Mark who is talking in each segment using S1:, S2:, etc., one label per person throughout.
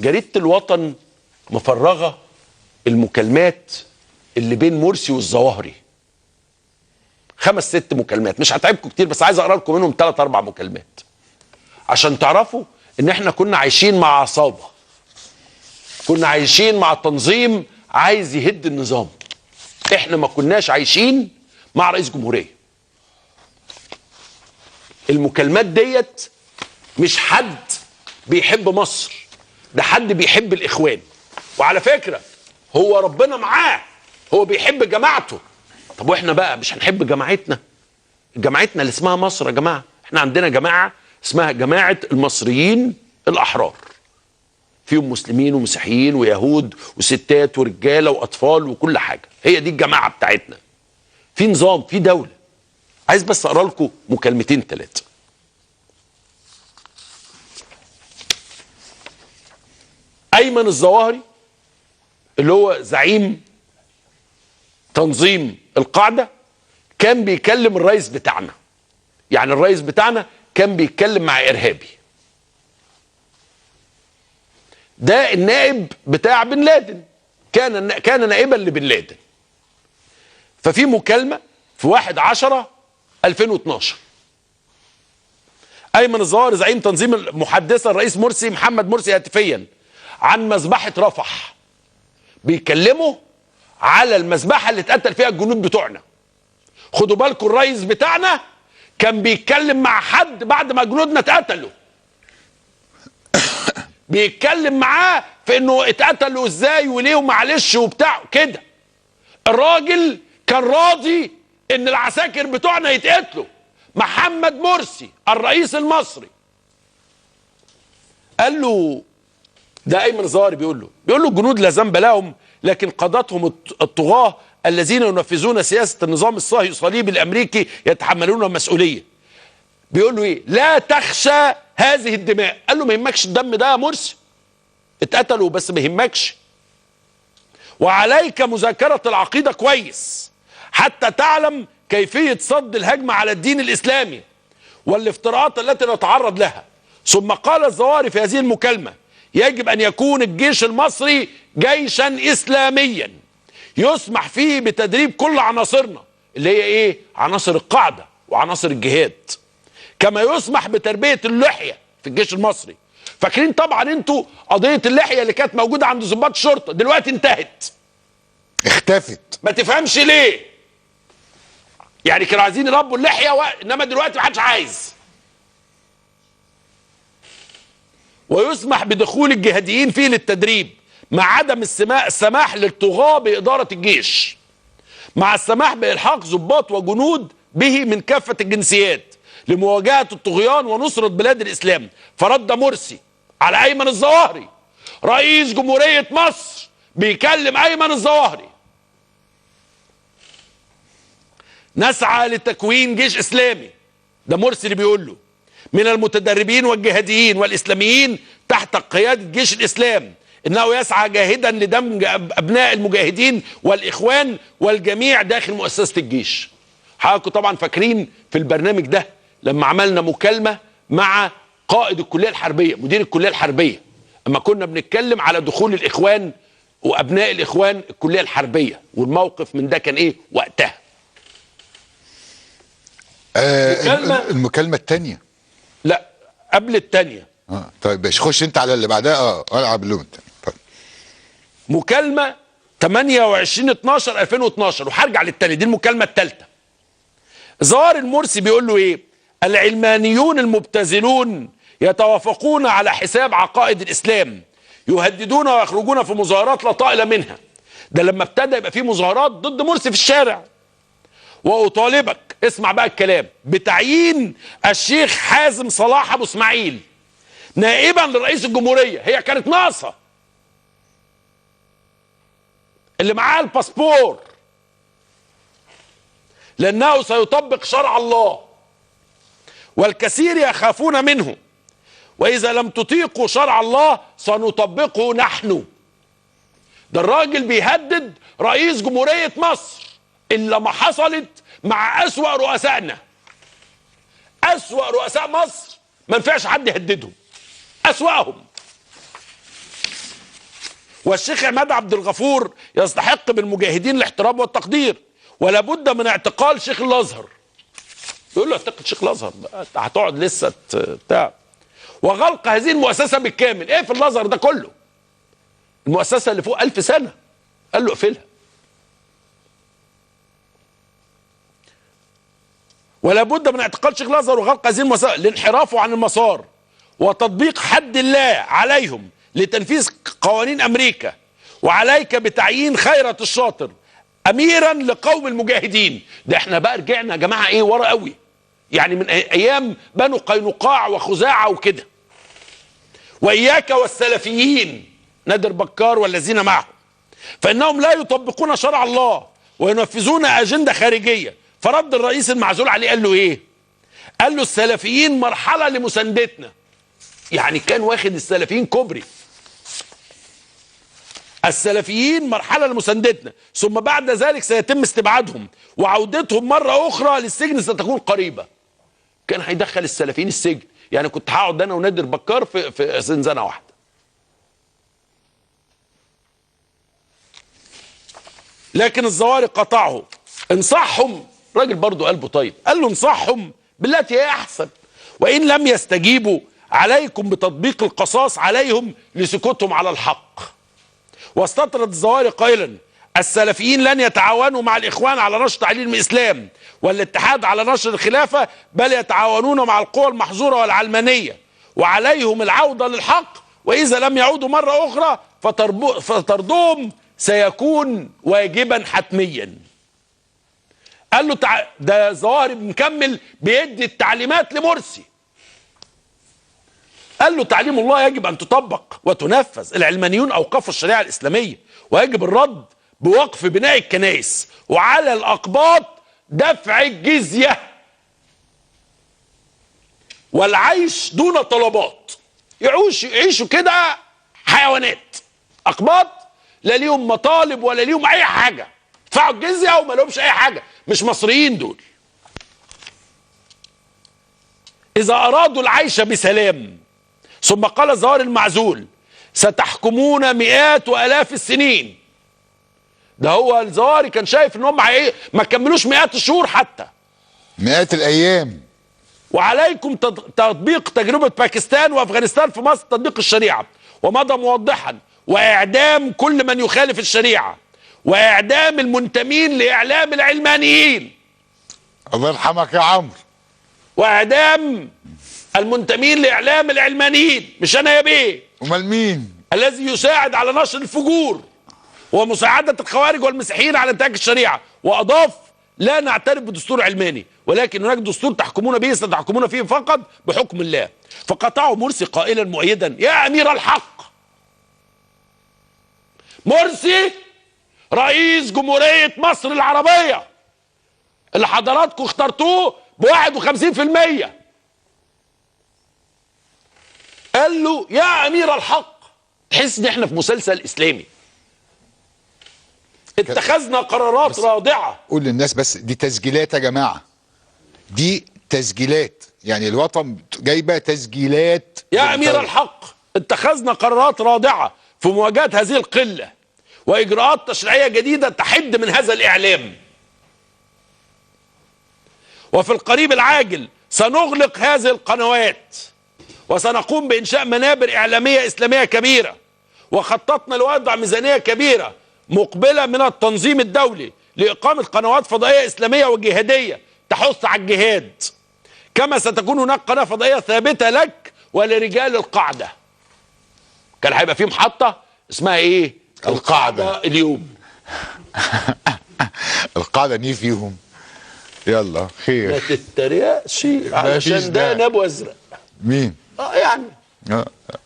S1: جريدة الوطن مفرغة المكالمات اللي بين مرسي والظواهري، 5 6 مكالمات، مش هتعبكم كتير بس عايز اقرا لكم منهم 3 4 مكالمات عشان تعرفوا ان احنا كنا عايشين مع عصابة، كنا عايشين مع تنظيم عايز يهد النظام. احنا ما كناش عايشين مع رئيس جمهورية. المكالمات ديت مش حد بيحب مصر، ده حد بيحب الاخوان. وعلى فكرة هو ربنا معاه، هو بيحب جماعته. طب واحنا بقى مش هنحب جماعتنا؟ جماعتنا اللي اسمها مصر يا جماعة، احنا عندنا جماعة اسمها جماعة المصريين الأحرار، فيهم مسلمين ومسيحيين ويهود وستات ورجالة وأطفال وكل حاجة، هي دي الجماعة بتاعتنا. في نظام، في دولة. عايز بس أقرأ لكم مكالمتين 3. أيمن الظواهري اللي هو زعيم تنظيم القاعدة كان بيكلم الرئيس بتاعنا، يعني الرئيس بتاعنا كان بيتكلم مع إرهابي. ده النائب بتاع بن لادن، كان نائبا لبن لادن. ففي مكالمة في 1/10/2012 أيمن الظواهري زعيم تنظيم محدثا الرئيس مرسي محمد مرسي هاتفيا عن مذبحة رفح، بيكلموا على المذبحة اللي اتقتل فيها الجنود بتوعنا. خدوا بالكم الرئيس بتاعنا كان بيتكلم مع حد بعد ما جنودنا اتقتلوا، بيتكلم معاه في انه اتقتلوا ازاي وليه ومعلش وبتاع كده. الراجل كان راضي ان العساكر بتوعنا يتقتلوا. محمد مرسي الرئيس المصري قال له، ده ايمن الظواهري بيقول له الجنود لا ذنب لهم، لكن قادتهم الطغاة الذين ينفذون سياسة النظام الصهيوني الامريكي يتحملون المسؤولية. بيقول له ايه؟ لا تخشى هذه الدماء. قال له ما يهمكش الدم ده يا مرسي، اتقتلوا بس ما يهمكش. وعليك مذاكرة العقيدة كويس حتى تعلم كيفية صد الهجمة على الدين الإسلامي والافتراءات التي نتعرض لها. ثم قال الظواهري في هذه المكالمة: يجب أن يكون الجيش المصري جيشا إسلاميا يسمح فيه بتدريب كل عناصرنا، اللي هي ايه؟ عناصر القاعدة وعناصر الجهاد، كما يسمح بتربية اللحية في الجيش المصري. فاكرين طبعا انتوا قضية اللحية اللي كانت موجودة عند ضباط الشرطة، دلوقتي انتهت،
S2: اختفت.
S1: ما تفهمش ليه. يعني كانوا عايزين يربوا اللحية انما دلوقتي ما حدش عايز. ويسمح بدخول الجهاديين فيه للتدريب مع عدم السماح للطغاة بإدارة الجيش، مع السماح بإلحاق ضباط وجنود به من كافة الجنسيات لمواجهة الطغيان ونصرة بلاد الإسلام. فرد مرسي على أيمن الظواهري، رئيس جمهورية مصر بيكلم أيمن الظواهري: نسعى لتكوين جيش إسلامي، ده مرسي اللي بيقول له، من المتدربين والجهاديين والإسلاميين تحت قيادة جيش الإسلام، إنه يسعى جاهدا لدمج أبناء المجاهدين والإخوان والجميع داخل مؤسسة الجيش. حضراتكم طبعا فاكرين في البرنامج ده لما عملنا مكالمة مع قائد الكلية الحربية، مدير الكلية الحربية، اما كنا بنتكلم على دخول الإخوان وأبناء الإخوان الكلية الحربية، والموقف من ده كان إيه وقتها.
S2: المكالمة الثانية،
S1: لا قبل الثانية.
S2: طيب باش خش انت على اللي بعدها. العب اللون الثاني. طيب
S1: مكالمة 28/12/2012، وهرجع للثانية، دي المكالمة الثالثة. ظواهر المرسي بيقول له ايه؟ العلمانيون المبتذلون يتوافقون على حساب عقائد الإسلام، يهددون ويخرجون في مظاهرات لا طائل منها. ده لما ابتدى يبقى في مظاهرات ضد مرسي في الشارع. وأطالبك، اسمع بقى الكلام، بتعيين الشيخ حازم صلاح أبو اسماعيل نائبا لرئيس الجمهورية. هي كانت ناقصة اللي معاه الباسبور، لأنه سيطبق شرع الله والكثير يخافون منه، وإذا لم تطيقوا شرع الله سنطبقه نحن. ده الراجل بيهدد رئيس جمهورية مصر إلا ما حصلت مع أسوأ رؤسائنا. أسوأ رؤساء مصر ما ينفعش حد يهددهم، أسوأهم. والشيخ عماد عبد الغفور يستحق من المجاهدين الاحترام والتقدير، ولا بد من اعتقال شيخ الازهر. يقول له اعتقل شيخ الازهر، هتقعد لسه بتاع، وغلق هذه المؤسسه بالكامل. ايه في الازهر ده كله؟ المؤسسه اللي فوق 1000 سنه. قال له اقفلها. ولا بد من اعتقال شيخ الازهر وغلق هذه المؤسسه لانحرافه عن المسار وتطبيق حد الله عليهم لتنفيذ قوانين امريكا. وعليك بتعيين خيرت الشاطر اميرا لقوم المجاهدين. ده احنا بقى رجعنا يا جماعه ايه ورا قوي، يعني من ايام بنو قينقاع وخزاعه وكده. واياك والسلفيين نادر بكار والذين معه، فانهم لا يطبقون شرع الله وينفذون اجنده خارجيه. فرد الرئيس المعزول عليه قال له ايه؟ قال له السلفيين مرحله لمساندتنا. يعني كان واخد السلفيين كوبري. السلفيين مرحله لمساندتنا، ثم بعد ذلك سيتم استبعادهم وعودتهم مره اخرى للسجن ستكون قريبه. كان هيدخل السلفيين السجن، يعني كنت هقعد انا ونادر بكار في زنزانه واحده. لكن الزوارق قطعه. انصحهم، راجل برضه قلبه طيب، قال له انصحهم بالتي هي احسن، وان لم يستجيبوا عليكم بتطبيق القصاص عليهم لسكوتهم على الحق. واستطرد الزوارق قائلا السلفيين لن يتعاونوا مع الاخوان على نشر تعليم الاسلام والاتحاد على نشر الخلافه، بل يتعاونون مع القوى المحظوره والعلمانيه، وعليهم العوده للحق، واذا لم يعودوا مره اخرى فطردهم سيكون واجبا حتميا. قال له ده ظاهر مكمل بيدي التعليمات لمرسي. قال له تعليم الله يجب ان تطبق وتنفذ. العلمانيون اوقفوا الشريعه الاسلاميه، ويجب الرد بوقف بناء الكنائس، وعلى الاقباط دفع الجزيه والعيش دون طلبات. يعيشوا كده حيوانات. اقباط لا ليهم مطالب ولا ليهم اي حاجه، دفعوا الجزيه وما لهمش اي حاجه، مش مصريين دول. اذا ارادوا العيش بسلام. ثم قال الزوار المعزول ستحكمون مئات والاف السنين. ده هو الزواري كان شايف ان هم ما كملوش مئات الشهور، حتى
S2: مئات الايام.
S1: وعليكم تطبيق تجربه باكستان وافغانستان في مصر، تطبيق الشريعه، ومضى موضحا واعدام كل من يخالف الشريعه، واعدام المنتمين لاعلام العلمانيين.
S2: الله يرحمك يا عمرو.
S1: واعدام المنتمين لاعلام العلمانيين، مش انا يا بيه.
S2: امال مين؟
S1: الذي يساعد على نشر الفجور ومساعده الخوارج والمسيحيين على انتهاك الشريعه. واضاف لا نعترف بدستور علماني، ولكن هناك دستور تحكمون به ستحكمون فيه فقط بحكم الله. فقطعه مرسي قائلا مؤيدا يا امير الحق. مرسي رئيس جمهوريه مصر العربيه اللي حضراتكم اخترتوه ب51%، قال له يا امير الحق. تحس ان احنا في مسلسل اسلامي. اتخذنا قرارات رادعه.
S2: قول للناس بس دي تسجيلات يا جماعه، دي تسجيلات، يعني الوطن جايبه تسجيلات.
S1: يا امير الحق اتخذنا قرارات رادعه في مواجهه هذه القله واجراءات تشريعيه جديده تحد من هذا الاعلام، وفي القريب العاجل سنغلق هذه القنوات وسنقوم بإنشاء منابر إعلامية إسلامية كبيرة، وخططنا لوضع ميزانية كبيرة مقبلة من التنظيم الدولي لإقامة قنوات فضائية إسلامية وجهادية تحث على الجهاد، كما ستكون هناك قناة فضائية ثابتة لك ولرجال القاعدة. كان هيبقى في محطة اسمها إيه؟
S2: القاعدة
S1: اليوم.
S2: القاعدة نيه فيهم. يلا خير.
S1: ما تتريقش علشان ده نبو أزرق.
S2: مين؟
S1: يعني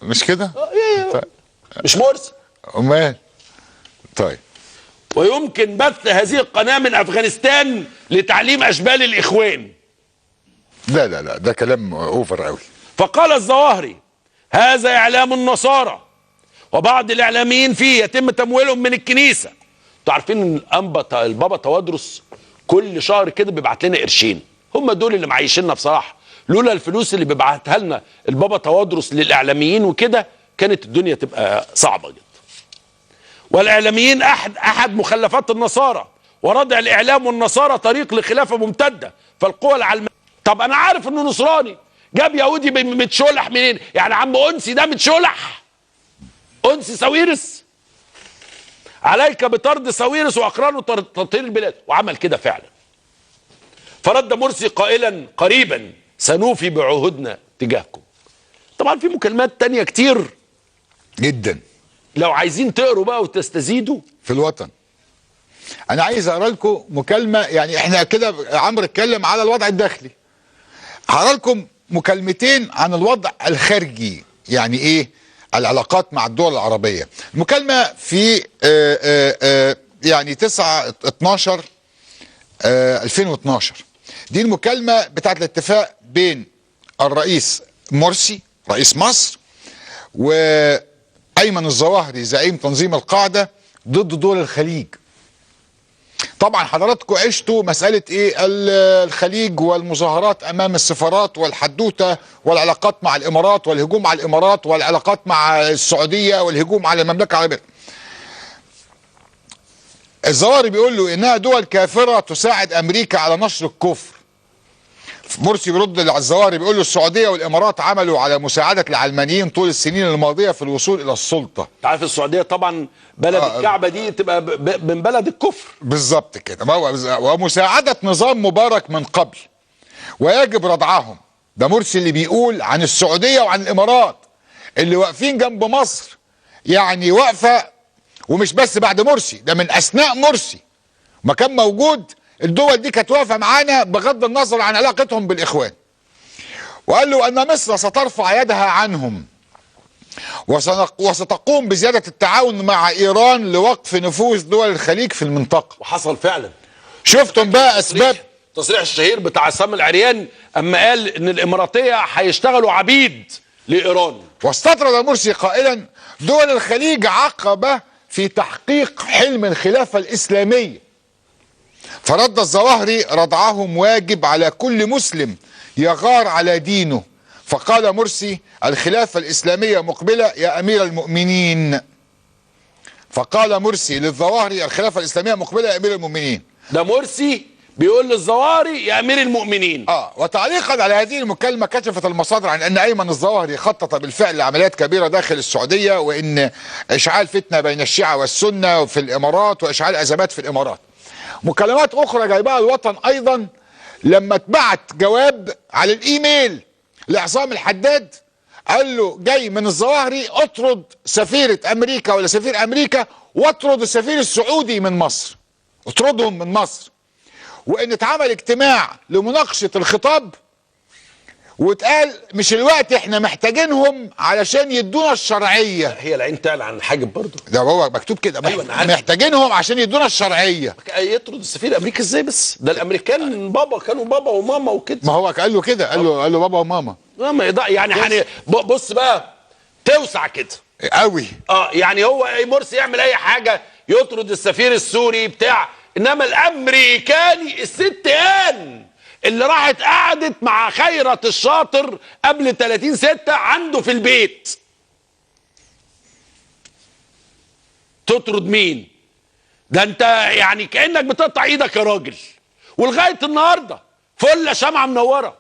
S2: مش كده؟
S1: طيب. مش مرسي.
S2: امال. طيب.
S1: ويمكن بث هذه القناة من أفغانستان لتعليم أشبال الإخوان.
S2: لا لا لا، ده كلام اوفر قوي.
S1: فقال الظواهري هذا إعلام النصارى وبعض الإعلاميين فيه يتم تمويلهم من الكنيسة. انتوا عارفين ان البابا توادرس كل شهر كده بيبعت لنا قرشين، هم دول اللي معيشيننا بصراحة. لولا الفلوس اللي بيبعتها لنا البابا توادرس للإعلاميين وكده كانت الدنيا تبقى صعبة جدا. والاعلاميين احد مخلفات النصارى، وردع الاعلام والنصارى طريق لخلافه ممتده، فالقوى العلمانيه. طب انا عارف انه نصراني، جاب يهودي متشولح منين؟ يعني عم انسي ده متشولح؟ انسي ساويرس، عليك بطرد ساويرس واقرانه تطهير البلاد، وعمل كده فعلا. فرد مرسي قائلا قريبا سنوفي بعهودنا تجاهكم. طبعا في مكالمات تانية كتير
S2: جدا
S1: لو عايزين تقروا بقى وتستزيدوا
S2: في الوطن. انا عايز اقرا لكم مكالمه، يعني احنا كده عمرو اتكلم على الوضع الداخلي، هقرا لكم مكالمتين عن الوضع الخارجي، يعني ايه العلاقات مع الدول العربيه. المكالمه في يعني 9/12/2012، دي المكالمه بتاعت الاتفاق بين الرئيس مرسي رئيس مصر وايمن الظواهري زعيم تنظيم القاعده ضد دول الخليج. طبعا حضراتكم عشتوا مسألة ايه الخليج والمظاهرات امام السفارات والحدوتة والعلاقات مع الامارات والهجوم على الامارات والعلاقات مع السعودية والهجوم على المملكة العربية. الظواهري بيقول له انها دول كافرة تساعد امريكا على نشر الكفر. مرسي بيرد على الظواهري بيقول له السعودية والامارات عملوا على مساعدة العلمانيين طول السنين الماضية في الوصول الى السلطة.
S1: تعرف السعودية طبعا بلد الكعبة دي تبقى من بلد الكفر
S2: بالظبط كده، ومساعدة نظام مبارك من قبل ويجب ردعهم. ده مرسي اللي بيقول عن السعودية وعن الامارات اللي واقفين جنب مصر، يعني واقفة، ومش بس بعد مرسي، ده من اثناء مرسي ما كان موجود الدول دي كانت واقفة معانا بغض النظر عن علاقتهم بالاخوان. وقال له ان مصر سترفع يدها عنهم وستقوم بزيادة التعاون مع إيران لوقف نفوذ دول الخليج في المنطقة.
S1: وحصل فعلا.
S2: شفتم بقى أسباب
S1: التصريح الشهير بتاع عصام العريان أما قال إن الإماراتية هيشتغلوا عبيد لإيران.
S2: واستطرد مرسي قائلا دول الخليج عقبة في تحقيق حلم الخلافة الإسلامية. فرد الظواهري ردعهم واجب على كل مسلم يغار على دينه. فقال مرسي الخلافة الإسلامية مقبلة يا أمير المؤمنين. فقال مرسي للظواهري الخلافة الإسلامية مقبلة يا أمير المؤمنين.
S1: ده مرسي بيقول للظواهري يا أمير المؤمنين.
S2: وتعليقا على هذه المكالمة كشفت المصادر عن أن أيمن الظواهري خطط بالفعل لعمليات كبيرة داخل السعودية، وأن إشعال فتنة بين الشيعة والسنة في الإمارات وإشعال أزمات في الإمارات. مكالمات أخرى جايبها الوطن أيضا لما اتبعت جواب على الإيميل لعصام الحداد، قال له جاي من الظواهري اطرد سفيرة امريكا ولا سفير امريكا واطرد السفير السعودي من مصر، اطردهم من مصر. وان اتعمل اجتماع لمناقشة الخطاب واتقال مش الوقت احنا محتاجينهم علشان يدونا الشرعية.
S1: هي العين تعلى عن الحاجب برضه،
S2: ده هو مكتوب كده.
S1: أيوة
S2: محتاجينهم عشان يدونا الشرعية.
S1: يطرد السفير الامريكي ازاي بس؟ ده الامريكان بابا كانوا بابا وماما وكده.
S2: ما هو قال له كده، قال له بابا وماما.
S1: يعني بص بقى توسع كده
S2: قوي.
S1: يعني هو مرسي يعمل اي حاجة يطرد السفير السوري بتاع، انما الامريكاني الست ان اللي راحت قعدت مع خيرت الشاطر قبل 30/6 عنده في البيت تطرد مين؟ ده انت يعني كأنك بتقطع ايدك يا راجل. ولغاية النهاردة فلة شمعة منورة